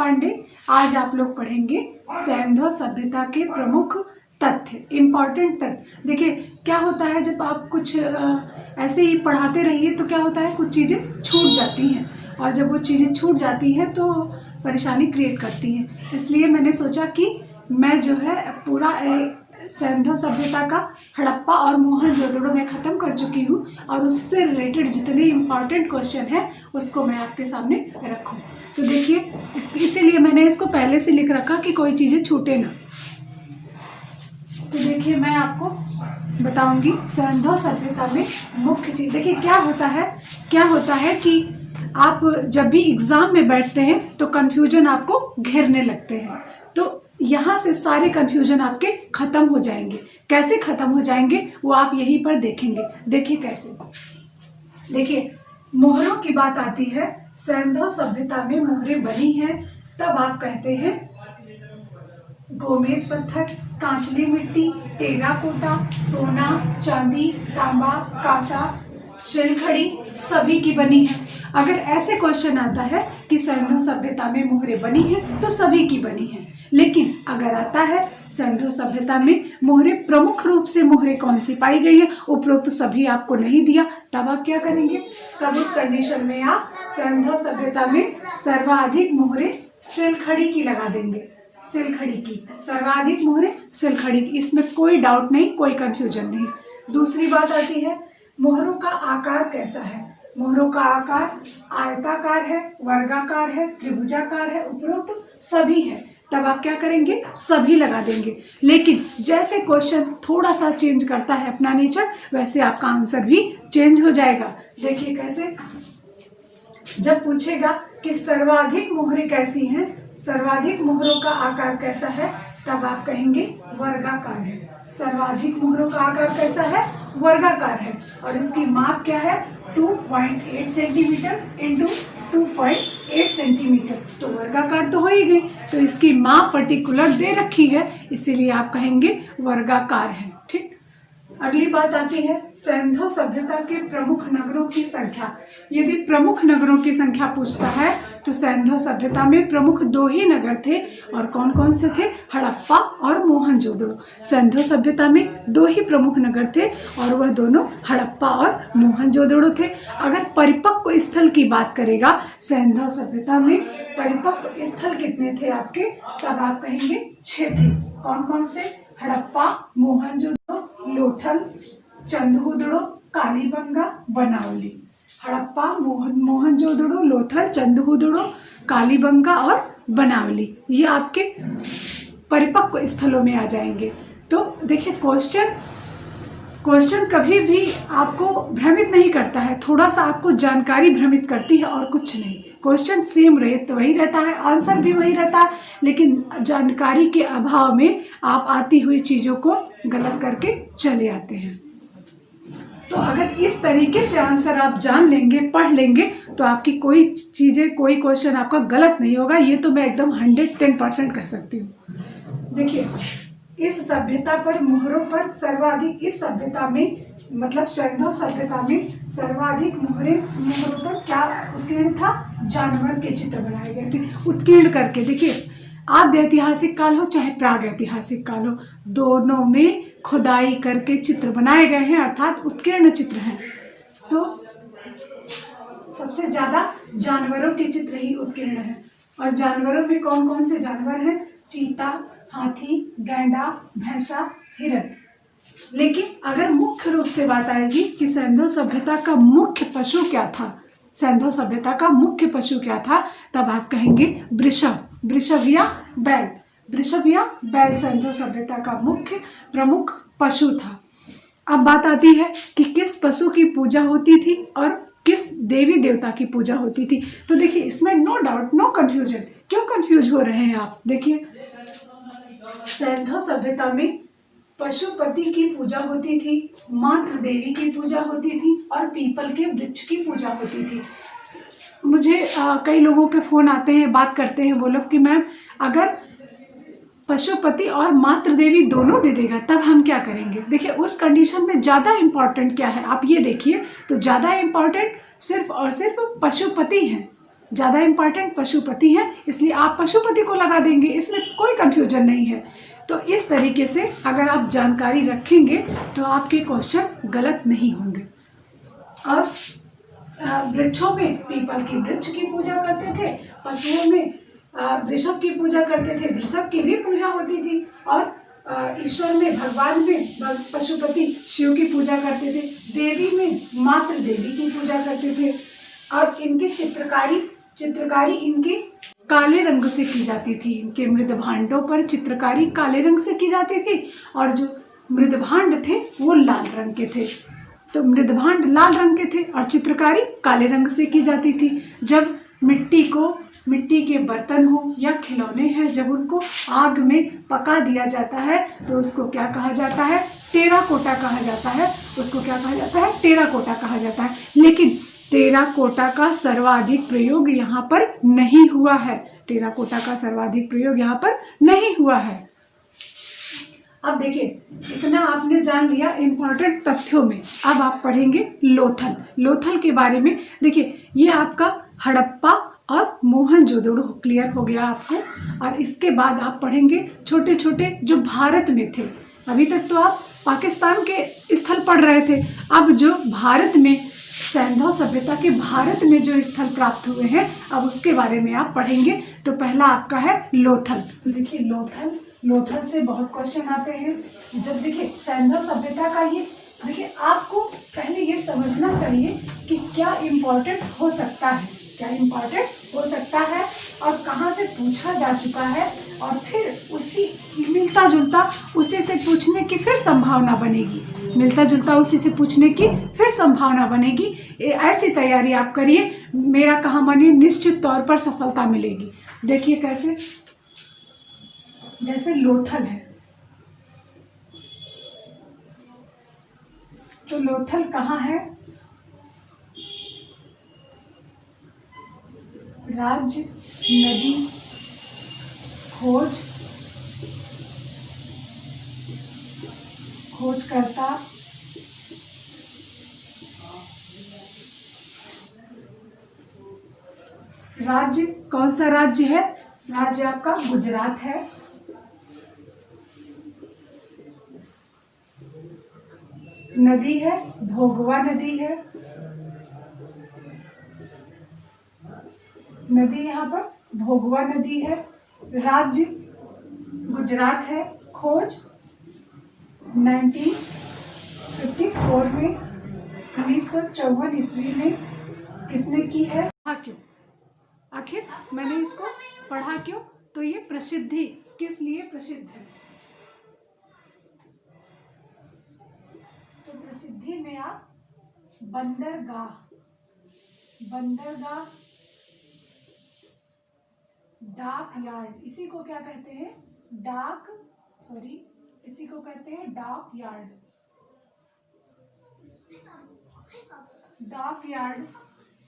पांडे। आज आप लोग पढ़ेंगे सैंधव सभ्यता के प्रमुख तथ्य, इम्पॉर्टेंट तथ्य। देखिए क्या होता है, जब आप कुछ ऐसे ही पढ़ाते रहिए तो क्या होता है, कुछ चीज़ें छूट जाती हैं, और जब वो चीज़ें छूट जाती हैं तो परेशानी क्रिएट करती हैं। इसलिए मैंने सोचा कि मैं जो है पूरा सैंधव सभ्यता का हड़प्पा और मोहनजोदड़ो में ख़त्म कर चुकी हूँ, और उससे रिलेटेड जितने इम्पॉर्टेंट क्वेश्चन हैं उसको मैं आपके सामने रखूँ। तो देखिए इसीलिए मैंने इसको पहले से लिख रखा कि कोई चीज़ें छूटे ना। तो देखिए मैं आपको बताऊंगी सैंधव सभ्यता में मुख्य चीज़। देखिए क्या होता है कि आप जब भी एग्ज़ाम में बैठते हैं तो कन्फ्यूजन आपको घेरने लगते हैं, तो यहाँ से सारे कन्फ्यूजन आपके ख़त्म हो जाएंगे। कैसे ख़त्म हो जाएंगे वो आप यहीं पर देखेंगे। देखिए कैसे, देखिए मोहरों की बात आती है। सैंधव सभ्यता में मोहरें बनी हैं तब आप कहते हैं गोमेद पत्थर, कांचली मिट्टी, टेराकोटा, सोना, चांदी, तांबा, कांसा, शिलखड़ी सभी की बनी है। अगर ऐसे क्वेश्चन आता है कि सैंधव सभ्यता में मोहरें बनी हैं तो सभी की बनी है। लेकिन अगर आता है सैंधव सभ्यता में मोहरें प्रमुख रूप से मोहरें कौन सी पाई गई है, उपरोक्त तो सभी आपको नहीं दिया, तब आप क्या करेंगे, तब उस कंडीशन में आप सैंधव सभ्यता में सर्वाधिक मोहरें शिलखड़ी की लगा देंगे। शिलखड़ी की सर्वाधिक मोहरें शिलखड़ी की, इसमें कोई डाउट नहीं, कोई कंफ्यूजन नहीं। दूसरी बात आती है मोहरों का आकार कैसा है। मोहरों का आकार आयताकार है, वर्गाकार है, त्रिभुजाकार है, उपरोक्त सभी है, तब आप क्या करेंगे, सभी लगा देंगे। लेकिन जैसे क्वेश्चन थोड़ा सा चेंज करता है अपना नेचर, वैसे आपका आंसर भी चेंज हो जाएगा। देखिए कैसे, जब पूछेगा कि सर्वाधिक मोहरें कैसी हैं, सर्वाधिक मोहरों का आकार कैसा है, तब आप कहेंगे वर्गाकार है। सर्वाधिक मोहरों का आकार कैसा है, वर्गाकार है, और इसकी माप क्या है 2.8 सेंटीमीटर इंटू 2.8 सेंटीमीटर, तो वर्गाकार तो हो ही गई, तो इसकी माप पर्टिकुलर दे रखी है, इसीलिए आप कहेंगे वर्गाकार है। ठीक, अगली बात आती है सैंधव सभ्यता के प्रमुख नगरों की संख्या। यदि प्रमुख नगरों की संख्या पूछता है तो सैंधव सभ्यता में प्रमुख 2 ही नगर थे, और कौन कौन से थे, हड़प्पा और मोहनजोदड़ो। सैंधव सभ्यता में 2 ही प्रमुख नगर थे, और वह दोनों हड़प्पा और मोहनजोदड़ो थे। अगर परिपक्व स्थल की बात करेगा सैंधव सभ्यता में, परिपक्व स्थल कितने थे आपके, तब आप कहेंगे 6 थे। कौन कौन से, हड़प्पा, मोहनजोदड़ो, लोथल, चंदहुदड़ो, कालीबंगा, बनावली। हड़प्पा, मोहनजोदड़ो, लोथल, चंदहुदड़ो, कालीबंगा और बनावली, ये आपके परिपक्व स्थलों में आ जाएंगे। तो देखिए क्वेश्चन कभी भी आपको भ्रमित नहीं करता है, थोड़ा सा आपको जानकारी भ्रमित करती है और कुछ नहीं। क्वेश्चन सेम वही रहता है, आंसर भी वही रहता है, लेकिन जानकारी के अभाव में आप आती हुई चीज़ों को गलत करके चले आते हैं। तो अगर इस तरीके से आंसर आप जान लेंगे, पढ़ लेंगे, तो आपकी कोई क्वेश्चन आपका गलत नहीं होगा। ये तो मैं एकदम 110% कह सकती हूँ। देखिए इस सभ्यता पर मोहरों पर सर्वाधिक, इस सभ्यता में मतलब सैंधव सभ्यता में सर्वाधिक मोहरों पर क्या उत्कीर्ण था, जानवर के चित्र बनाए गए थे उत्कीर्ण करके। देखिए आद्य ऐतिहासिक काल हो चाहे प्राग ऐतिहासिक काल हो, दोनों में खुदाई करके चित्र बनाए गए हैं, अर्थात उत्कीर्ण चित्र हैं। तो सबसे ज्यादा जानवरों के चित्र ही उत्कीर्ण हैं, और जानवरों में कौन कौन से जानवर हैं, चीता, हाथी, गैंडा, भैंसा, हिरन। लेकिन अगर मुख्य रूप से बात आएगी कि सैंधव सभ्यता का मुख्य पशु क्या था, सैंधव सभ्यता का मुख्य पशु क्या था, तब आप कहेंगे वृषभ या बैल। वृषभ या बैल सैंधव सभ्यता का मुख्य प्रमुख पशु था। अब बात आती है कि किस पशु की पूजा होती थी और किस देवी देवता की पूजा होती थी। तो देखिए इसमें नो डाउट, नो कंफ्यूजन। क्यों कंफ्यूज हो रहे हैं आप, देखिए सैंधव सभ्यता में पशुपति की पूजा होती थी, मातृ देवी की पूजा होती थी, और पीपल के वृक्ष की पूजा होती थी। मुझे कई लोगों के फ़ोन आते हैं, बात करते हैं वो लोग कि मैम अगर पशुपति और मातृ देवी दोनों दे देगा तब हम क्या करेंगे। देखिए उस कंडीशन में ज़्यादा इम्पॉर्टेंट क्या है, आप ये देखिए, तो ज़्यादा इम्पॉर्टेंट सिर्फ और सिर्फ पशुपति हैं। ज़्यादा इम्पॉर्टेंट पशुपति हैं, इसलिए आप पशुपति को लगा देंगे, इसमें कोई कन्फ्यूजन नहीं है। तो इस तरीके से अगर आप जानकारी रखेंगे तो आपके क्वेश्चन गलत नहीं होंगे। और वृक्षों में पीपल की वृक्ष की पूजा करते थे, पशुओं में वृषभ की पूजा करते थे, वृषभ की भी पूजा होती थी। और ईश्वर में, भगवान में पशुपति शिव की पूजा करते थे, देवी में मातृ देवी की पूजा करते थे। और इनकी चित्रकारी इनके काले रंग से की जाती थी। इनके मृदभांडों पर चित्रकारी काले रंग से की जाती थी और जो मृदभांड थे वो लाल रंग के थे। तो मृदभांड लाल रंग के थे और चित्रकारी काले रंग से की जाती थी। जब मिट्टी के बर्तन हो या खिलौने हैं, जब उनको आग में पका दिया जाता है तो उसको क्या कहा जाता है? टेराकोटा कहा जाता है। उसको क्या कहा जाता है? टेराकोटा कहा जाता है। लेकिन टेराकोटा का सर्वाधिक प्रयोग यहाँ पर नहीं हुआ है। टेराकोटा का सर्वाधिक प्रयोग यहाँ पर नहीं हुआ है। अब देखिए, इतना आपने जान लिया इम्पोर्टेंट तथ्यों में। अब आप पढ़ेंगे लोथल। लोथल के बारे में देखिए, ये आपका हड़प्पा और मोहनजोदड़ो क्लियर हो गया आपको। और इसके बाद आप पढ़ेंगे छोटे छोटे जो भारत में थे। अभी तक तो आप पाकिस्तान के स्थल पढ़ रहे थे, अब जो भारत में सैंधव सभ्यता के भारत में जो स्थल प्राप्त हुए हैं, अब उसके बारे में आप पढ़ेंगे। तो पहला आपका है लोथल। देखिए, लोथल से बहुत क्वेश्चन आते हैं। जब देखिए सैंधव सभ्यता का ये देखिए, आपको पहले ये समझना चाहिए कि क्या इम्पोर्टेंट हो सकता है, क्या इम्पोर्टेंट हो सकता है और कहाँ से पूछा जा चुका है, और फिर उसी मिलता जुलता उसी से पूछने की फिर संभावना बनेगी। मिलता जुलता उसी से पूछने की फिर संभावना बनेगी। ऐसी तैयारी आप करिए, मेरा कहा मानिए निश्चित तौर पर सफलता मिलेगी। देखिए कैसे, जैसे लोथल है, तो लोथल कहाँ है? राज्य, नदी, खोजकर्ता, राज्य कौन सा राज्य है? राज्य आपका गुजरात है। नदी है, भोगवा नदी है। नदी यहाँ पर भोगवा नदी है। राज्य गुजरात है। खोज 1954 में, 1954 ईस्वी में किसने की है? क्यों? आखिर मैंने इसको पढ़ा क्यों? तो ये प्रसिद्धि किस लिए प्रसिद्ध है? तो प्रसिद्धि में आप बंदरगाह, डाक यार्ड, इसी को क्या कहते हैं? इसी को कहते हैं डाक यार्ड।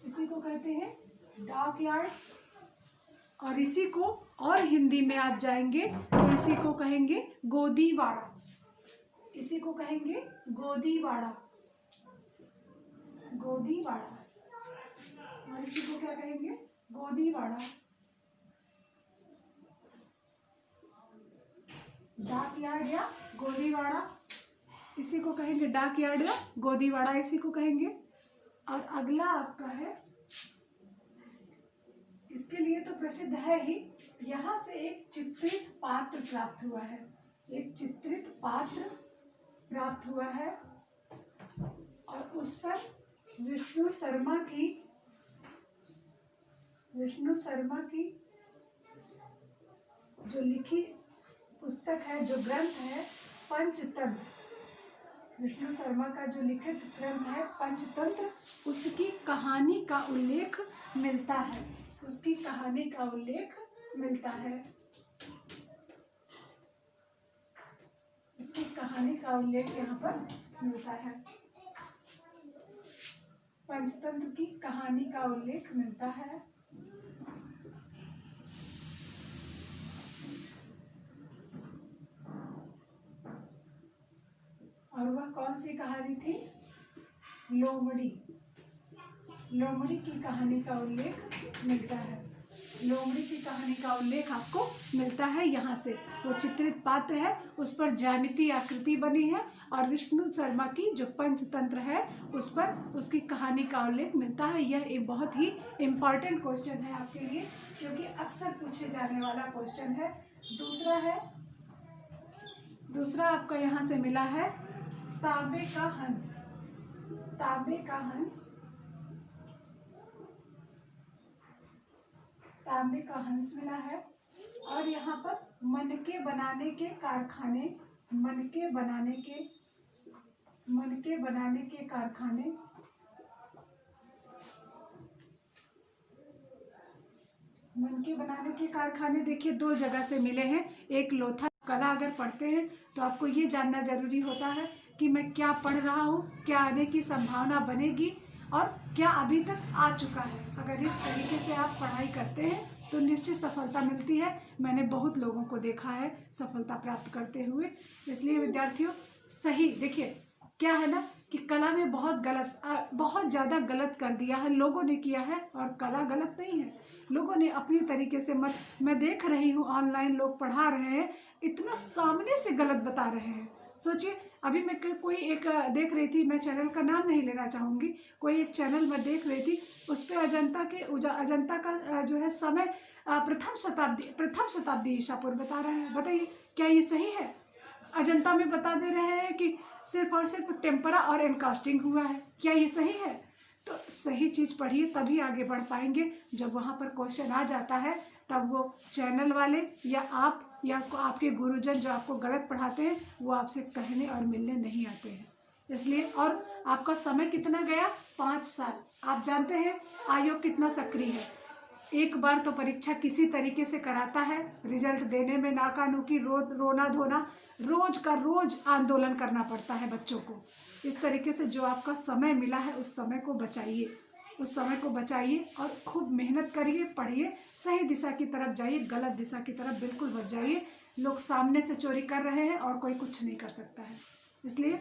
इसी को कहते हैं डाक यार्ड। और इसी को और हिंदी में आप जाएंगे तो इसी को कहेंगे गोदीवाड़ा। इसी को कहेंगे गोदीवाड़ा। और इसी को क्या कहेंगे? गोदीवाड़ा। डाक यार्ड या गोदीवाड़ा, इसी को कहेंगे डाक यार्ड या गोदीवाड़ा, इसी को कहेंगे। और अगला आपका है, इसके लिए तो प्रसिद्ध है ही, यहाँ से एक चित्रित पात्र प्राप्त हुआ है। और उस पर विष्णु शर्मा की जो लिखी पुस्तक है, जो ग्रंथ है पंचतंत्र, विष्णु शर्मा का जो लिखित ग्रंथ है पंचतंत्र, उसकी कहानी का उल्लेख मिलता है। यहाँ पर मिलता है। पंचतंत्र की कहानी का उल्लेख मिलता है। और वह कौन सी कहानी थी? लोमड़ी। लोमड़ी की कहानी का उल्लेख मिलता है। लोमड़ी की कहानी का उल्लेख आपको मिलता है यहाँ से। वो चित्रित पात्र है, उस पर ज्यामितीय आकृति बनी है और विष्णु शर्मा की जो पंचतंत्र है उस पर उसकी कहानी का उल्लेख मिलता है। यह एक बहुत ही इम्पॉर्टेंट क्वेश्चन है आपके लिए, क्योंकि अक्सर पूछे जाने वाला क्वेश्चन है। दूसरा आपका यहाँ से मिला है तांबे का हंस। तांबे का हंस, तांबे का हंस मिला है। और यहाँ पर मनके बनाने के कारखाने, मनके बनाने के कारखाने, मनके बनाने के कारखाने देखिए दो जगह से मिले हैं। एक लोथा कला अगर पढ़ते हैं तो आपको ये जानना जरूरी होता है कि मैं क्या पढ़ रहा हूँ, क्या आने की संभावना बनेगी और क्या अभी तक आ चुका है। अगर इस तरीके से आप पढ़ाई करते हैं तो निश्चित सफलता मिलती है। मैंने बहुत लोगों को देखा है सफलता प्राप्त करते हुए। इसलिए विद्यार्थियों सही देखिए, क्या है ना कि कला में बहुत ज़्यादा गलत कर दिया है लोगों ने किया है, और कला गलत नहीं है। लोगों ने अपनी तरीके से मैं देख रही हूँ ऑनलाइन लोग पढ़ा रहे हैं, इतना सामने से गलत बता रहे हैं। सोचिए, अभी मैं कोई एक देख रही थी, मैं चैनल का नाम नहीं लेना चाहूँगी, कोई एक चैनल मैं देख रही थी, उस पर अजंता का जो है समय प्रथम शताब्दी ईसा पूर्व बता रहे हैं। बताइए क्या ये सही है? अजंता में बता दे रहे हैं कि सिर्फ और सिर्फ टेम्परा और एनकास्टिंग हुआ है। क्या ये सही है? तो सही चीज़ पढ़िए, तभी आगे बढ़ पाएंगे। जब वहाँ पर क्वेश्चन आ जाता है तब वो चैनल वाले या आप या आपके गुरुजन जो आपको गलत पढ़ाते हैं वो आपसे कहने और मिलने नहीं आते हैं। इसलिए, और आपका समय कितना गया? 5 साल। आप जानते हैं आयोग कितना सक्रिय है। एक बार तो परीक्षा किसी तरीके से कराता है, रिजल्ट देने में नाकानुकी रोना धोना, रोज का रोज आंदोलन करना पड़ता है बच्चों को। इस तरीके से जो आपका समय मिला है उस समय को बचाइए और खूब मेहनत करिए, पढ़िए, सही दिशा की तरफ जाइए, गलत दिशा की तरफ बिल्कुल मत जाइए। लोग सामने से चोरी कर रहे हैं और कोई कुछ नहीं कर सकता है। इसलिए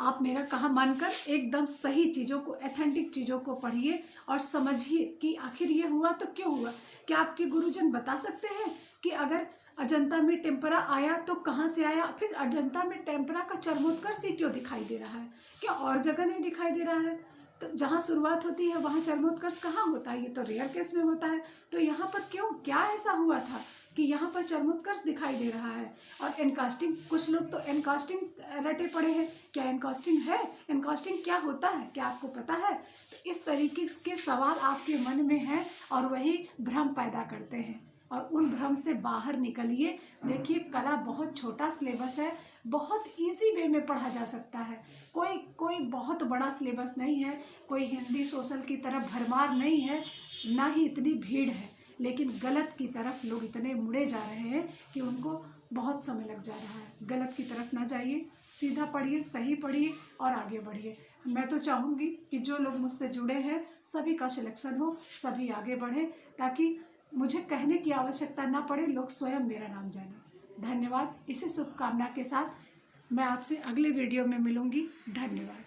आप मेरा कहा मानकर एकदम सही चीज़ों को, एथेंटिक चीज़ों को पढ़िए और समझिए कि आखिर ये हुआ तो क्यों हुआ। क्या आपके गुरुजन बता सकते हैं कि अगर अजंता में टेम्परा आया तो कहाँ से आया? फिर अजंता में टेम्परा का चरमोत्कर्ष ही क्यों दिखाई दे रहा है? क्या और जगह नहीं दिखाई दे रहा है? तो जहाँ शुरुआत होती है वहाँ चरमोत्कर्ष कहाँ होता है? ये तो रेयर केस में होता है। तो यहाँ पर क्यों, क्या ऐसा हुआ था कि यहाँ पर चरमोत्कर्ष दिखाई दे रहा है? और एनकास्टिंग, कुछ लोग तो एनकास्टिंग रटे पड़े हैं। क्या एनकास्टिंग है? एनकास्टिंग क्या होता है, क्या आपको पता है? तो इस तरीके के सवाल आपके मन में हैं और वही भ्रम पैदा करते हैं, और उन भ्रम से बाहर निकलिए। देखिए कला बहुत छोटा सिलेबस है, बहुत इजी वे में पढ़ा जा सकता है। कोई बहुत बड़ा सिलेबस नहीं है, कोई हिंदी सोशल की तरफ भरमार नहीं है, ना ही इतनी भीड़ है। लेकिन गलत की तरफ लोग इतने मुड़े जा रहे हैं कि उनको बहुत समय लग जा रहा है। गलत की तरफ ना जाइए, सीधा पढ़िए, सही पढ़िए और आगे बढ़िए। मैं तो चाहूँगी कि जो लोग मुझसे जुड़े हैं सभी का सिलेक्शन हो, सभी आगे बढ़ें, ताकि मुझे कहने की आवश्यकता ना पड़े, लोग स्वयं मेरा नाम जाने। धन्यवाद। इसी शुभकामना के साथ मैं आपसे अगले वीडियो में मिलूँगी। धन्यवाद।